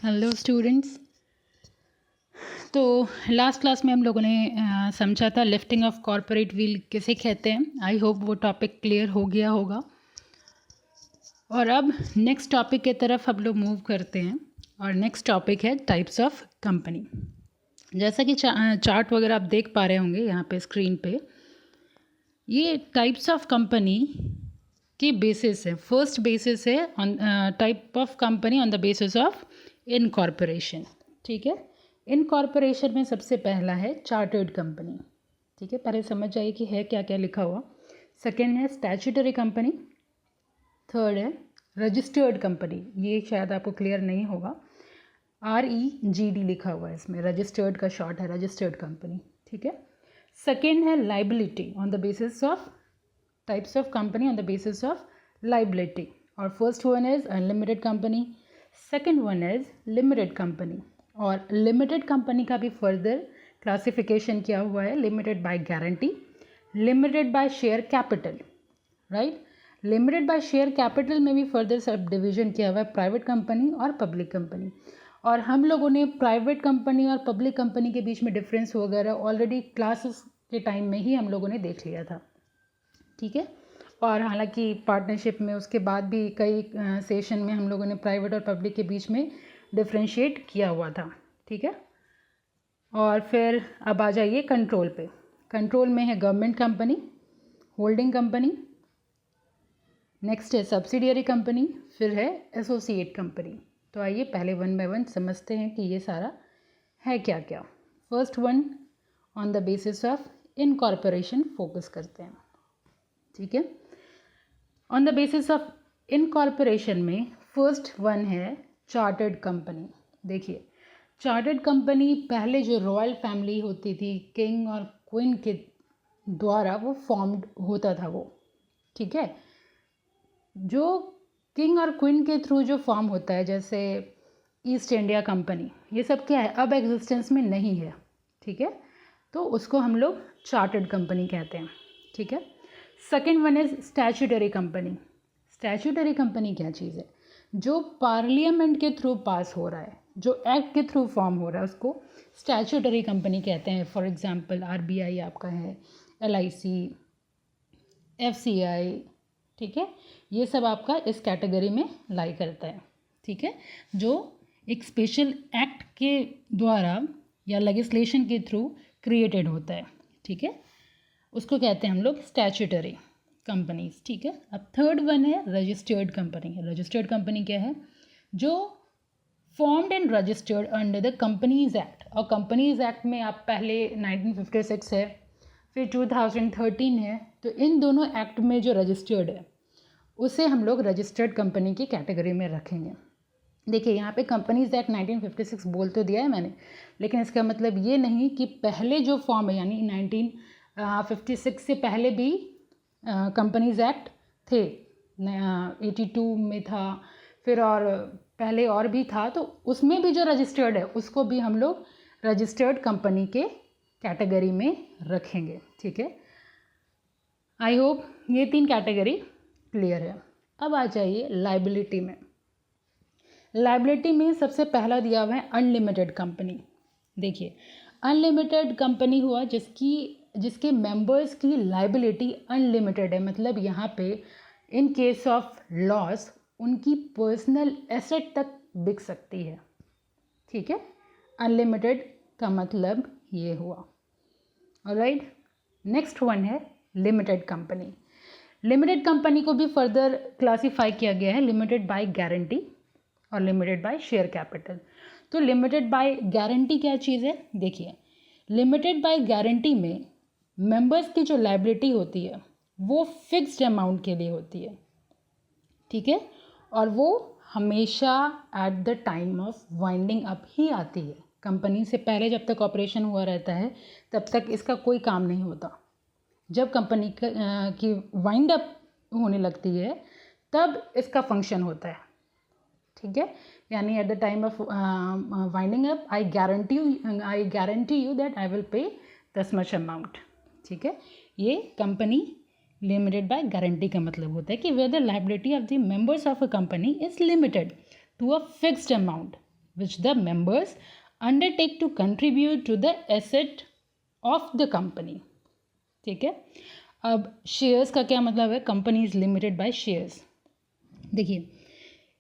Hello students. तो last class में हम लोगों ने समझा था लिफ्टिंग ऑफ कॉरपोरेट व्हील किसे कहते हैं। आई होप वो टॉपिक क्लियर हो गया होगा। और अब नेक्स्ट टॉपिक की तरफ हम लोग मूव करते हैं और नेक्स्ट टॉपिक है टाइप्स ऑफ कंपनी। जैसा कि चार्ट वगैरह आप देख पा रहे होंगे यहाँ पे स्क्रीन पे, ये टाइप्स ऑफ कंपनी की बेसिस है। फर्स्ट बेसिस है on type of company on the basis of incorporation. ठीक है, इनकॉर्पोरेशन में सबसे पहला है चार्टर्ड कंपनी। ठीक है, पहले समझ जाइए कि है क्या क्या लिखा हुआ। सेकेंड है स्टैट्यूटरी कंपनी। थर्ड है रजिस्टर्ड कंपनी, ये शायद आपको क्लियर नहीं होगा, REGD लिखा हुआ है इसमें, रजिस्टर्ड का शॉर्ट है, रजिस्टर्ड कंपनी। ठीक है, सेकेंड है liability on the basis of types of company on the basis of liability. और first one is unlimited company, second one is limited company. और लिमिटेड कंपनी का भी फर्दर क्लासिफिकेशन किया हुआ है, limited by guarantee, limited by share capital. Right, limited by share capital में भी further sub division किया हुआ है, प्राइवेट कंपनी और पब्लिक कंपनी। और हम लोगों ने प्राइवेट कंपनी और पब्लिक कंपनी के बीच में डिफरेंस वगैरह ऑलरेडी क्लासेस के टाइम में ही हम लोगों ने देख लिया था। ठीक है, और हालांकि पार्टनरशिप में उसके बाद भी कई सेशन में हम लोगों ने प्राइवेट और पब्लिक के बीच में डिफ्रेंशिएट किया हुआ था। ठीक है, और फिर अब आ जाइए कंट्रोल पे। कंट्रोल में है government company, holding company, next है सब्सिडियरी कंपनी, फिर है एसोसिएट कंपनी। तो आइए पहले वन बाय वन समझते हैं कि ये सारा है क्या क्या। First one on the basis of incorporation focus करते हैं। ठीक है, on the basis of incorporation में फर्स्ट वन है चार्टर्ड कंपनी। देखिए, चार्टर्ड कंपनी पहले जो रॉयल फैमिली होती थी, किंग और क्वीन के द्वारा वो फॉर्म्ड होता था वो। ठीक है, जो किंग और क्वीन के थ्रू जो फॉर्म होता है, जैसे ईस्ट इंडिया कंपनी, ये सब क्या है, अब एग्जिस्टेंस में नहीं है। ठीक है, तो उसको हम लोग चार्टर्ड कंपनी कहते हैं। ठीक है, second one is statutory company. Statutory company क्या चीज़ है, जो पार्लियामेंट के थ्रू पास हो रहा है, जो एक्ट के थ्रू फॉर्म हो रहा है, उसको स्टैट्यूटरी कंपनी कहते हैं। फॉर एग्जांपल RBI आपका है, LIC, FCI। ठीक है, ये सब आपका इस कैटेगरी में लाई करता है। ठीक है, जो एक स्पेशल एक्ट के द्वारा या लेजिस्लेशन के थ्रू क्रिएटेड होता है। ठीक है, उसको कहते हैं हम लोग स्टैट्यूटरी कंपनीज। ठीक है, अब थर्ड वन है रजिस्टर्ड कंपनी। रजिस्टर्ड कंपनी क्या है, जो formed and registered under the companies act. और कंपनीज एक्ट में आप पहले 1956 है, फिर 2013 है, तो इन दोनों एक्ट में जो रजिस्टर्ड है उसे हम लोग रजिस्टर्ड कंपनी की कैटेगरी में रखेंगे। देखिए, यहाँ पे कंपनीज एक्ट 1956 बोल तो दिया है मैंने, लेकिन इसका मतलब ये नहीं कि पहले जो फॉर्म है, यानी 1956 से पहले भी कंपनीज एक्ट थे, 82 में था, फिर और पहले और भी था, तो उसमें भी जो रजिस्टर्ड है उसको भी हम लोग रजिस्टर्ड कंपनी के कैटेगरी में रखेंगे। ठीक है, आई होप ये तीन कैटेगरी क्लियर है। अब आ जाइए लाइबिलिटी में। लाइबिलिटी में सबसे पहला दिया हुआ है अनलिमिटेड कंपनी। देखिए, अनलिमिटेड कंपनी हुआ जिसके मेंबर्स की लाइबिलिटी अनलिमिटेड है, मतलब यहाँ पे इन केस ऑफ लॉस उनकी पर्सनल एसेट तक बिक सकती है। ठीक है, अनलिमिटेड का मतलब ये हुआ। ऑलराइट, नेक्स्ट वन है लिमिटेड कंपनी। लिमिटेड कंपनी को भी फर्दर क्लासीफाई किया गया है, लिमिटेड बाय गारंटी और लिमिटेड बाय शेयर कैपिटल। तो लिमिटेड बाय गारंटी क्या चीज़ है, देखिए, लिमिटेड बाय गारंटी में मेंबर्स की जो लाइबिलिटी होती है वो फिक्स्ड अमाउंट के लिए होती है। ठीक है, और वो हमेशा at the time of winding up ही आती है। कंपनी से पहले जब तक ऑपरेशन हुआ रहता है तब तक इसका कोई काम नहीं होता। जब कंपनी की वाइंड अप होने लगती है तब इसका फंक्शन होता है। ठीक है, यानी eight the time of winding up I guarantee you that I will pay this much amount. ठीक है, ये कंपनी लिमिटेड बाय गारंटी का मतलब होता है कि where the liability of the members of a company is limited to a fixed amount which the members undertake to contribute to the asset of the company. ठीक है, अब shares का क्या मतलब है? Company is limited by shares. देखिए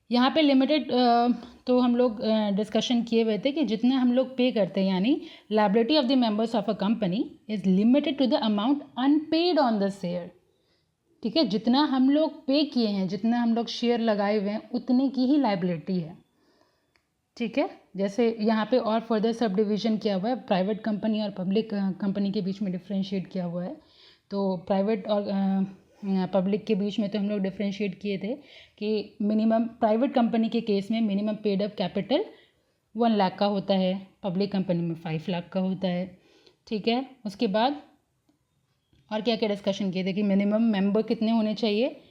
यहाँ पे लिमिटेड तो हम लोग डिस्कशन किए हुए थे कि जितना हम लोग पे करते हैं, यानी liability of the members of a company is limited to the amount unpaid on the share. ठीक है, जितना हम लोग पे किए हैं, जितना हम लोग शेयर लगाए हुए हैं, उतने की ही लायबिलिटी है। ठीक है, जैसे यहाँ पे और फर्दर सब डिवीज़न किया हुआ है, प्राइवेट कंपनी और पब्लिक कंपनी के बीच में डिफ्रेंशिएट किया हुआ है। तो प्राइवेट और पब्लिक के बीच में तो हम लोग डिफ्रेंशिएट किए थे कि मिनिमम प्राइवेट कंपनी के केस में minimum paid up capital 1 lakh का होता है, पब्लिक कंपनी में 5 लाख का होता है। ठीक है, उसके बाद और क्या क्या डिस्कशन किए थे कि मिनिमम मेंबर कितने होने चाहिए,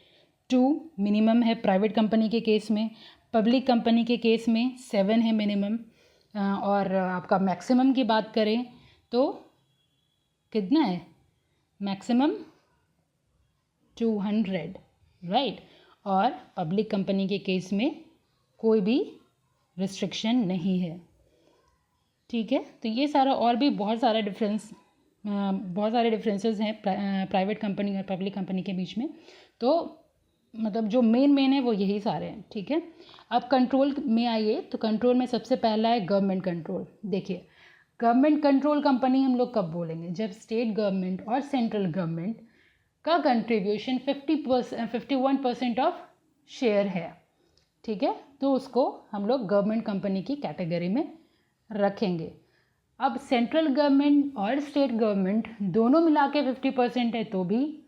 2 मिनिमम है प्राइवेट कंपनी के केस में, पब्लिक कंपनी के केस में 7 है मिनिमम, और आपका मैक्सिमम की बात करें तो कितना है? Maximum 200, right. और पब्लिक कंपनी के केस में कोई भी रिस्ट्रिक्शन नहीं है। ठीक है, तो ये सारा और भी बहुत सारे डिफरेंसेस हैं प्राइवेट कंपनी और पब्लिक कंपनी के बीच में। तो मतलब जो मेन है वो यही सारे हैं। ठीक है, अब कंट्रोल में आइए, तो कंट्रोल में सबसे पहला है गवर्नमेंट कंट्रोल। देखिए गवर्नमेंट कंट्रोल कंपनी हम लोग कब बोलेंगे? जब स्टेट गवर्नमेंट और सेंट्रल गवर्नमेंट का कंट्रीब्यूशन 51% ऑफ शेयर है। ठीक है, तो उसको हम लोग गवर्नमेंट कंपनी की कैटेगरी में रखेंगे। अब सेंट्रल गवर्नमेंट और स्टेट गवर्नमेंट दोनों मिला के 50% है तो भी,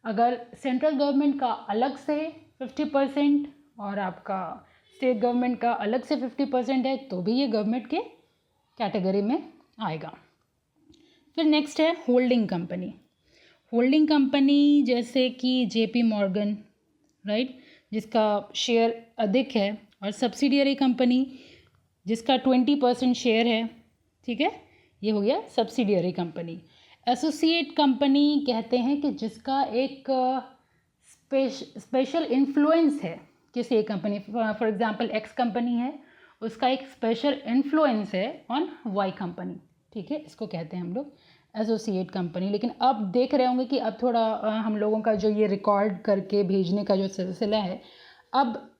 अगर सेंट्रल गवर्नमेंट का अलग से 50% और आपका स्टेट गवर्नमेंट का अलग से 50% है तो भी ये गवर्नमेंट के कैटेगरी में आएगा। फिर नेक्स्ट है होल्डिंग कंपनी। होल्डिंग कंपनी जैसे कि जेपी मॉर्गन, राइट, जिसका शेयर अधिक है, और सब्सिडियरी कंपनी जिसका 20% शेयर है। ठीक है, ये हो गया सब्सिडियरी कंपनी। एसोसिएट कंपनी कहते हैं कि जिसका एक स्पेशल इन्फ्लुएंस है किसी एक company, for example x company है, उसका एक स्पेशल इन्फ्लुएंस है ऑन वाई कंपनी। ठीक है, इसको कहते हैं हम लोग एसोसिएट कंपनी। लेकिन अब देख रहे होंगे कि अब थोड़ा हम लोगों का जो ये रिकॉर्ड करके भेजने का जो सिलसिला है, अब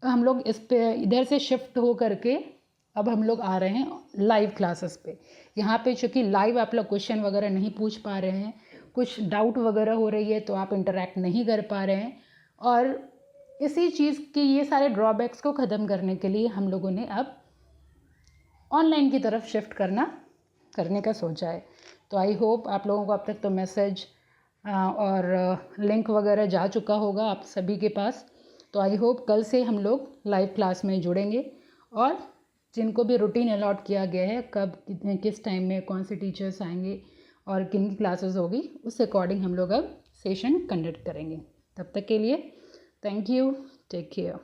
हम लोग इस पे इधर से शिफ्ट हो करके अब हम लोग आ रहे हैं लाइव क्लासेस पे। यहाँ पे चूँकि लाइव आप लोग क्वेश्चन वगैरह नहीं पूछ पा रहे हैं, कुछ डाउट वगैरह हो रही है तो आप इंटरेक्ट नहीं कर पा रहे हैं, और इसी चीज़ के ये सारे ड्रॉबैक्स को ख़त्म करने के लिए हम लोगों ने अब ऑनलाइन की तरफ शिफ्ट करने का सोचा है। तो आई होप आप लोगों को अब तक तो मैसेज और लिंक वगैरह जा चुका होगा आप सभी के पास। तो आई होप कल से हम लोग लाइव क्लास में जुड़ेंगे, और जिनको भी रूटीन अलॉट किया गया है कब किस टाइम में कौन से टीचर्स आएंगे और किन की क्लासेस होगी, उस अकॉर्डिंग हम लोग अब सेशन कंडक्ट करेंगे। तब तक के लिए थैंक यू, टेक केयर।